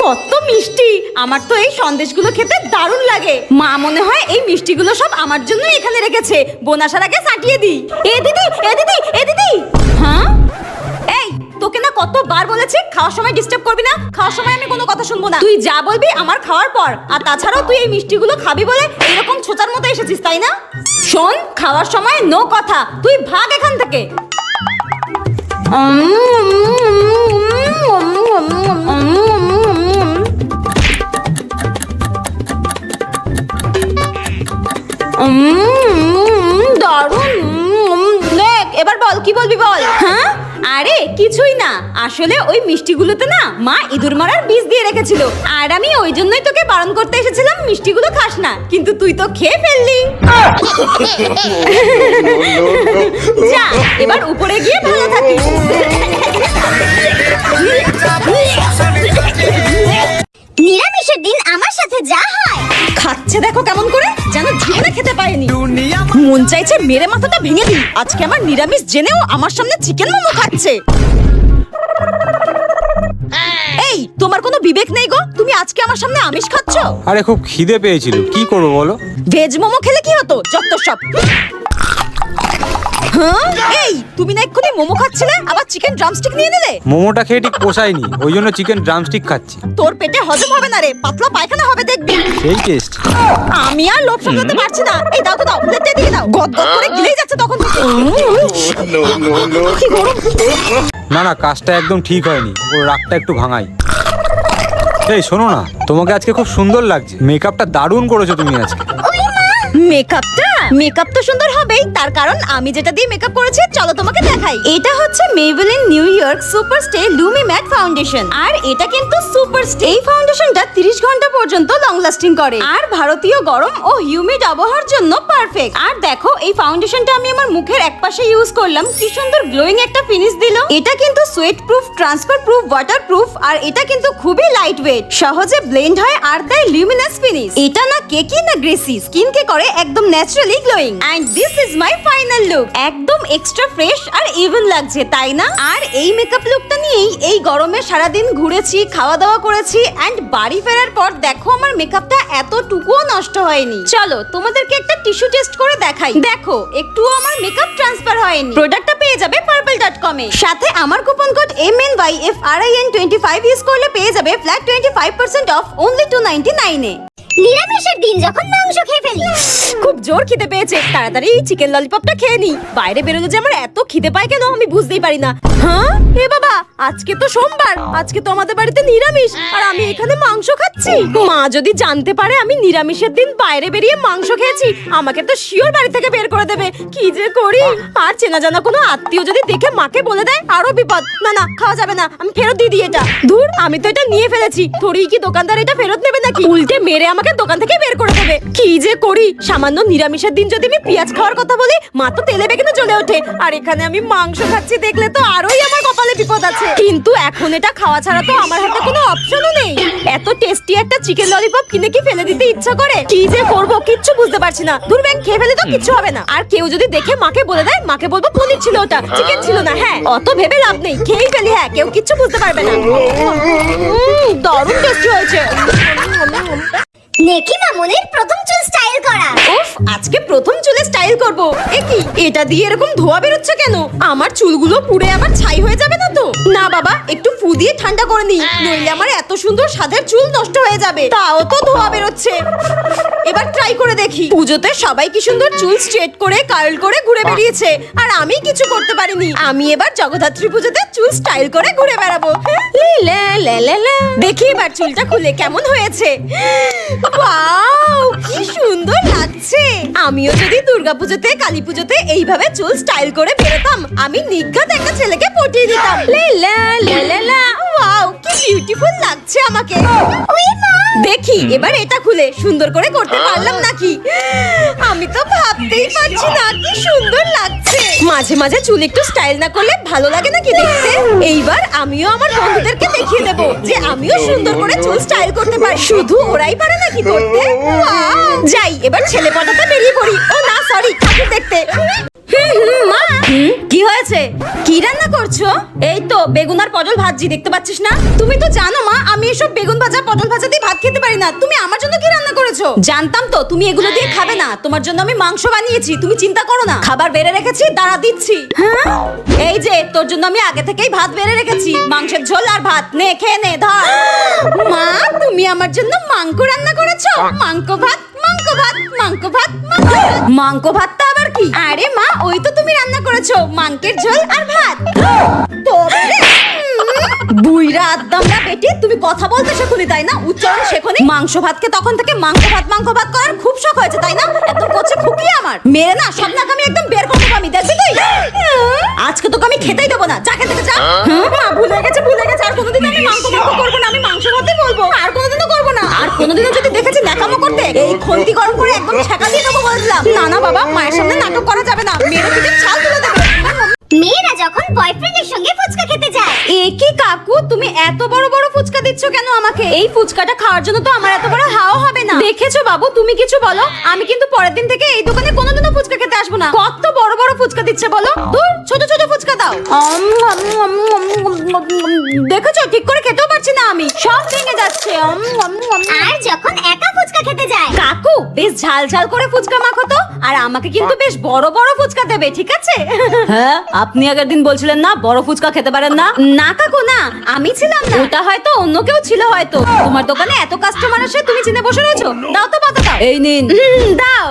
কত মিষ্টি! আমার তো এই সন্দেশগুলো খেতে দারুণ লাগে। মা মনে হয় এই মিষ্টিগুলো সব আমার জন্য এখানে রেখেছে। বোন আসার আগে সাটিয়ে দিই। এ দিদি, এ দিদি, এ দিদি। হ্যাঁ, এই তোকে না কতবার বলেছি খাওয়ার সময় ডিস্টার্ব করবি না। খাওয়ার সময় আমি কোনো কথা শুনবো না। তুই যা বলবি আমার খাওয়ার পর। আর তাছাড়াও তুই এই মিষ্টিগুলো খাবি বলে এরকম ছোটার মতো এসেছিস, তাই না? শোন, খাওয়ার সময় নো কথা। তুই ভাগ এখান থেকে। দারুণ। দেখ এবার বল, কি বলবি বল। হ্যাঁ, আরে কিছুই না। আসলে ওই মিষ্টিগুলোতে না মা ইঁদুর মারার বীজ দিয়ে রেখেছিল। আর আমি ওই জন্যই তোকে বারণ করতে এসেছিলাম মিষ্টিগুলো খাস না, কিন্তু তুই তো খেয়ে ফেললি। যা এবার উপরে গিয়ে ভালো থাকিস। নিরামিষের দিন আমার সাথে যা হয়। খাচ্ছে দেখো কেমন করে, যেন জীবনে খেতে পায়নি। মন চাইছে মেরে মাথাটা ভেঙে দিই। আজকে আমার নিরামিষ জেনেও আমার সামনে চিকেন মোমো খাচ্ছে। এই তোমার কোনো বিবেক নেই গো? তুমি আজকে আমার সামনে আমিষ খাচ্ছ? আরে খুব খিদে পেয়েছিল, কি করবো বলো? ভেজ মোমো খেলে কি হতো? যত সব। হ্যাঁ, এই তুমি না এক্ষুনি মোমো খাচ্ছিলে, আবার চিকেন ড্রামস্টিক নিয়ে নিলে। মোমোটা খেয়ে ঠিক পোষায়নি, ওই জন্য চিকেন ড্রামস্টিক খাচ্ছি। তোর পেটে হজম হবে না রে, পাতলা পায়খানা হবে দেখবি। সেই টেস্ট। আমি আর লোভ সামলাতে পারছি না। এই দাও তো দাও, প্লেটে দিয়ে দাও। গদ গদ করে গিলেই যাচ্ছে তখন থেকে। কি গরম। না না, কাজটা একদম ঠিক হয়নি, ওর রাগটা একটু ভাঙাই। এই শোনো না, তোমাকে আজকে খুব সুন্দর লাগছে। মেকআপটা দারুণ করেছো তুমি আজকে। মেকআপ তো সুন্দর হবেই, তার কারণ আমি যেটা দিয়ে মেকআপ করেছি চলো তোমাকে দেখাই। এটা হচ্ছে Maybelline New York super stay lumi matte foundation. আর এটা কিন্তু সুপার স্টে। এই ফাউন্ডেশনটা 30 ঘন্টা পর্যন্ত লং লাস্টিং করে আর ভারতীয় গরম ও হিউমিড আবহাওয়ার জন্য পারফেক্ট। আর দেখো এই ফাউন্ডেশনটা আমি আমার মুখের একপাশে ইউজ করলাম, কি সুন্দর গ্লোয়িং একটা ফিনিশ দিল। এটা কিন্তু sweat proof, transfer proof, water proof. আর এটা কিন্তু খুবই লাইট ওয়েট, সহজে ব্লেন্ড হয় আর দেয় লিউমিনাস ফিনিশ। এটা না কেকি না গ্রেসি, স্কিনকে করে একদম naturally glowing. And this is my final look. একদম এক্সট্রা ফ্রেশ আর ইভেন লাগছে, তাই না? আর এই মেকআপ লুকটা নিয়েই এই গরমে সারাদিন ঘুরেছি, খাওয়া দাওয়া করেছি। এন্ড বাড়ি ফেরার পর দেখো আমার মেকআপটা এতটুকুও নষ্ট হয়নি। চলো তোমাদেরকে একটা টিস্যু টেস্ট করে দেখাই। দেখো একটুও আমার মেকআপ ট্রান্সফার হয়নি। প্রোডাক্টটা পেয়ে যাবে purple.com এ। সাথে আমার কুপন কোড MNYFRIN25 ইউজ করলে পেয়ে যাবে ফ্ল্যাট 25% অফ only 299 এ। নিরামিষের দিন যখন মাংস খেয়ে ফেলি। খুব জোর খিদে পেয়েছে, তাড়াতাড়ি চিকেন ললিপপটা খেয়ে নি। বাইরে বেরোলে যে আমার এত খিদে পায় কেন আমি বুঝতেই পারি না। হ্যাঁ এ বাবা, আজকে তো সোমবার, আজকে তো আমাদের বাড়িতে নিরামিষ আর আমি এখানে মাংস খাচ্ছি। মা যদি জানতে পারে আমি নিরামিষের দিন বাইরে বেরিয়ে মাংস খেয়েছি, আমাকে তো শিওর বাড়ি থেকে বের করে দেবে। কি যে করি। আর চেনা জানা কোনো আত্মীয় যদি দেখে মাকে বলে দেয় আরো বিপদ। না না, খাওয়া যাবে না, আমি ফেরত দিয়ে দিই এটা। ধুর, আমি তো এটা নিয়ে ফেলেছি, থোড়ি কি দোকানদার এটা ফেরত নেবে নাকি? উল্টে মেরে আমাকে দোকান থেকে বের করে দেবে। কি যে করি। সামান্য নিরামিষের দিন যদি আমি পেঁয়াজ খাওয়ার কথা বলি, মা তো তেলে বেগুনে জ্বলে ওঠে। আর এখানে আমি মাংস খাচ্ছি দেখলে তো আরোই আমার কপালে বিপদ আছে। কিন্তু এখন এটা খাওয়া ছাড়া তো আমার হাতে কোনো অপশনও নেই। এত টেস্টি একটা চিকেন ললিপপ কিনে কি ফেলে দিতে ইচ্ছা করে? কি যে করব কিচ্ছু বুঝতে পারছি না। দূর ব্যাং, খেয়ে ফেলে তো কিচ্ছু হবে না। আর কেউ যদি দেখে মাকে বলে দেয়, মাকে বলবো পনির ছিল ওটা, চিকেন ছিল না। হ্যাঁ, অত ভেবে লাভ নেই, খেয়েই ফেলি। হ্যাঁ, কেউ কিচ্ছু বুঝতে পারবে না। দারুণ টেস্টি হয়েছে। নেকি মামুনের প্রথম চুল স্টাইল করা। উফ, আজকে প্রথম চুলে স্টাইল করব। এ কি, এটা দিয়ে এরকম ধোয়া বেরোচ্ছে কেন? আমার চুলগুলো পুড়ে আবার ছাই হয়ে যাবে না তো? না বাবা, একটু ফু দিয়ে ঠান্ডা করে নি, নইলে আমার এত সুন্দর সাদের চুল নষ্ট হয়ে যাবে। তাও তো ধোয়া বেরোচ্ছে। এবার ট্রাই করে দেখি। পুজোতে সবাই কি সুন্দর চুল স্ট্রেট করে কার্ল করে ঘুরে বেরিয়েছে, আর আমি কিছু করতে পারিনি। আমি এবার জগদ্ধাত্রী পুজোতে চুল স্টাইল করে ঘুরে বেড়াবো। দেখি এবার চুলটা খুলে কেমন হয়েছে। ওয়াও, কি সুন্দর লাগছে। আমিও যদি দুর্গাপুজোতে, কালী পুজোতে এইভাবে চুল স্টাইল করে বেরোতাম, আমি নিঘাত একটা ছেলেকে পটিয়ে দিতাম। ওয়াও, কি বিউটিফুল লাগছে আমাকে। দেখি এবার এটা খুলে সুন্দর করে করতে পারলাম নাকি। আমি তো ভাবতেই পারছি না, কি সুন্দর লাগছে। মাঝে মাঝে চুল একটু স্টাইল না করলে ভালো লাগে নাকি দেখতে? এইবার আমিও আমার বন্ধুদেরকে দেখিয়ে দেবো যে আমিও সুন্দর করে চুল স্টাইল করতে পারি। শুধু ওরাই পারে নাকি করতে। যাই এবার ছেলে পটাতে বেরিয়ে পড়ি। ও না, সরি, ঠাকুর দেখতে। মা, কি হয়েছে? কি রান্না করছো? এই তো বেগুন আর পটল ভাজি, দেখতে পাচ্ছিস না? তুমি তো জানো মা, আমি এসব বেগুন পটল ভাজা দিয়ে ভাত খেতে পারি না, তুমি আমার জন্য কি রান্না করেছো? জানতাম তো তুমি এগুলো দিয়ে খাবে না, তোমার জন্য আমি মাংস বানিয়েছি, তুমি চিন্তা করো না। খাবার বেড়ে রেখেছি, দাঁড়া দিচ্ছি। এই যে তোর জন্য আমি আগে থেকেই ভাত বেড়ে রেখেছি, মাংসের ঝোল আর ভাত, নে খেয়ে নে ধর। মা তুমি আমার জন্য মাংস রান্না করেছো? মাংস ভাত, মাংস ভাত, মাংস ভাত, মাংস ভাতটা আবার কি? আরে মা ওই তো তুমি রান্না করেছো, মাংসের ঝোল আর ভাত। তবে রে, বুইরা আদ্দামরা বেটি, তুমি কথা বলতে শেখনি তাই না, উচ্চারণ শেখনি। মাংস ভাতকে তখন থেকে মাংস ভাত করার খুব শখ হয়েছে তাই না? একদম করছে খুকি আমার মেরে না, সব নাক আমি একদম বের করে দেবো আমি, দেখবি তুই? আজকে তোকে আমি খেতেই দেবো না, যা খেতে যা। মা ভুলে গেছে, আর কোনোদিন আমি মাংস করবো না, আমি মাংস ভাতই বলবো, আর কোনোদিনও করবো না। আর কোনোদিনও যদি দেখেছি ন্যাকামো করতে, এই খন্তি গরম করে একদম ছেঁকা দিয়ে দেবো বলে দিলাম। না না বাবা, মায়ের সামনে নাটক করা যাবে না, মেরে পিঠে ছাল তুলে দেবে। মেয়েরা যখন বয়ফ্রেন্ডের সঙ্গে ফুচকা খেতে যায়। এ কি কাকু, তুমি এত বড় বড় ফুচকা দিচ্ছ কেন আমাকে? এই ফুচকাটা খাওয়ার জন্য তো আমার এত বড় হাওয়া হবে না। দেখেছো বাবু, তুমি কিছু বলো, আমি কিন্তু পরের দিন থেকে এই দোকানে কোনোদিনও ফুচকা খেতে আসবো না। কত বড় বড় ফুচকা দিচ্ছে বলো, দূর ছোট ছোট ফুচকা দাও। দেখেছো, ঠিক করে খেতেও পারছি না আমি, সব ভেঙে যাচ্ছে। আর যখন একা ফুচকা খেতে যায়। কাকু বেশ ঝাল ঝাল করে ফুচকা মাখো তো, আর আমাকে কিন্তু বেশ বড় বড় ফুচকা দেবে, ঠিক আছে? হ্যাঁ, আপনি আগের দিন বলছিলেন না বড় ফুচকা খেতে পারেন না। না কাকু না, আমি ছিলাম না, ওটা হয়তো অন্য কেউ ছিল হয়তো। তোমার দোকানে এত কাস্টমার আসে, তুমি চিনে বসে রয়েছো। দাও তো পাতা দাও, এই নিন। দাও।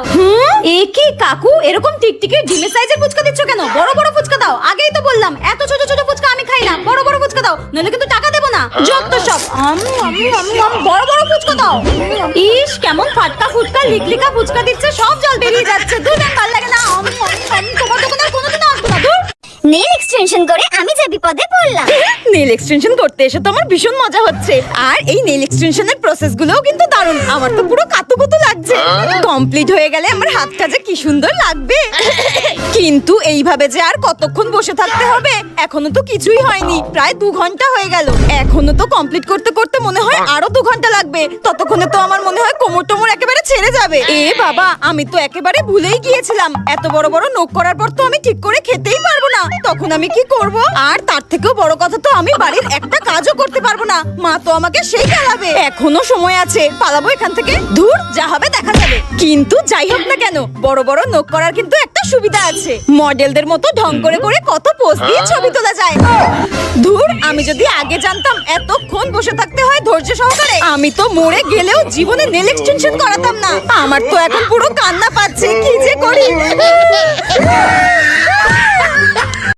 এ কি কাকু, এরকম টিকটিকি ডিমের সাইজের ফুচকা দিচ্ছ কেন? বড় বড় ফুচকা দাও, আগেই তো বললাম এত ছোট ছোট ফুচকা আমি খাই না, বড় বড় ফুচকা দাও, নইলে কিন্তু টাকা দেবো না। যত সব বড় বড় ফুচকা দাও। ইস কেমন ফাটকা ফুটকা লিকলিকা ফুচকা দিচ্ছে, সব জল বেরিয়ে যাচ্ছে। দুধ ভালো লাগে না, তোমার দোকানে আর কোনোদিনও আসবো না। দূর। নেল এক্সটেনশন করে আমি যে বিপদে পড়লাম। নেল এক্সটেনশন করতে এসে তো আমার ভীষণ মজা হচ্ছে, আর এই নেল এক্সটেনশনের প্রসেস গুলোও কিন্তু দারুণ। আমার তো পুরো কাতুকুতু লাগছে, কমপ্লিট হয়ে গেলে আমার হাতটা যে কি সুন্দর লাগবে। কিন্তু এইভাবে যে আর কতক্ষণ বসে থাকতে হবে, এখনো তো কিছুই হয়নি, প্রায় 2 ঘন্টা হয়ে গেল। এখনো তো কমপ্লিট করতে করতে মনে হয় আরো 2 ঘন্টা লাগবে। ততক্ষণে তো আমার মনে হয় কোমর টোমর একেবারে ছেড়ে যাবে। এ বাবা, আমি তো একেবারে ভুলেই গিয়েছিলাম, এত বড় বড় নোক করার পর তো আমি ঠিক করে খেতেই পারবো না। তখন আমি কি করব? আর তার থেকেও বড় কথা তো আমি বাড়ির একটা কাজও করতে পারবো না, মা তো আমাকে সেই খেলাবে। এখনো সময় আছে, পালাবো এখান থেকে। দূর, যা হবে দেখা যাবে। কিন্তু যাই হোক না কেন, বড় বড় নোক করার কিন্তু একটা সুবিধা আছে, মডেলদের মতো ঢং করে করে কত পোজ দিয়ে ছবি তোলা যায়। দূর, আমি যদি আগে জানতাম এতক্ষণ বসে থাকতে হয় ধৈর্য সহকারে, আমি তো মরে গেলেও জীবনে নেল এক্সটেনশন করাতাম না। আমার তো এখন পুরো কান্না পাচ্ছে, কি যে করি।